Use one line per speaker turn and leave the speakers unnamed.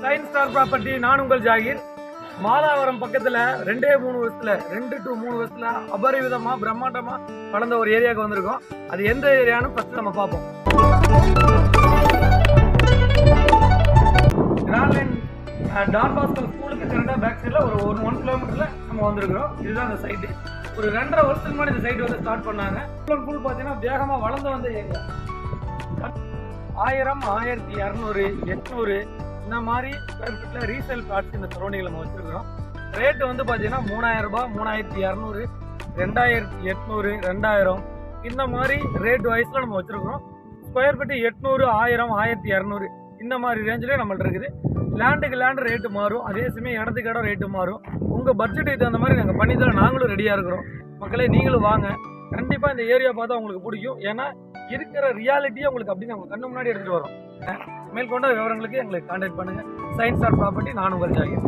Science star property, நான் உங்கள் ஜாகிர். மாதாவரம் பக்கத்துல 2-3 வருஷத்துல 2 to 3 வருஷத்துல அபரிவிதமா பிரம்மாண்டமா வளர்ந்த ஒரு ஏரியாவுக்கு வந்திருக்கோம். அது எந்த ஏரியான்னு ஃபர்ஸ்ட் நம்ம பார்ப்போம். டான் பாஸ்கோ ஸ்கூலுக்கு கரெக்டாக பேக் சைடில் ஒரு 1 கிலோமீட்டரில் நம்ம வந்திருக்கிறோம். இதுதான் அந்த சைட்டு. ஒரு 2.5 வருஷத்துக்கு முன்னாடி இந்த சைட்டு வந்து ஸ்டார்ட் பண்ணாங்க. ஃபுல் பார்த்தீங்கன்னா வேகமாக வளர்ந்து வந்த ஏரியா. 1000, 1200, 800 இந்த மாதிரி ஸ்கொயர் ஃபீட்டில் ரீசேல் பிளாட்ஸ் இந்த சரௌண்டிங்கில் நம்ம வச்சுருக்கிறோம். ரேட்டு வந்து பார்த்தீங்கன்னா 3000 ரூபாய், 3200, 2800, 2000 இந்த மாதிரி ரேட் வைஸில் நம்ம வச்சுருக்கிறோம். ஸ்கொயர் ஃபீட்டு 800, 1000, 1200 இந்த மாதிரி ரேஞ்சிலே நம்மள்ட்ட இருக்குது. லேண்டுக்கு லேண்டு ரேட்டு மாறும், அதே சமயம் இடத்துக்கு இடம் ரேட்டு மாறும். உங்கள் பட்ஜெட்டுக்கு தகுந்த மாதிரி நாங்கள் பண்ணித்தர நாங்களும் ரெடியாக இருக்கிறோம். மக்களே நீங்களும் வாங்க. கண்டிப்பாக இந்த ஏரியா பார்த்தா உங்களுக்கு பிடிக்கும். ஏன்னா இருக்கிற ரியாலிட்டியை உங்களுக்கு அப்படின்னு அவங்க கண்ணு முன்னாடி எடுத்துகிட்டு வரோம். மேற்கொண்ட விவரங்களுக்கு எங்களுக்கு கான்டாக்ட் பண்ணுங்கள். சயின்ஸ் ஸ்டார் ப்ராப்பர்ட்டி, நான் உங்கள் ஜாகிர்.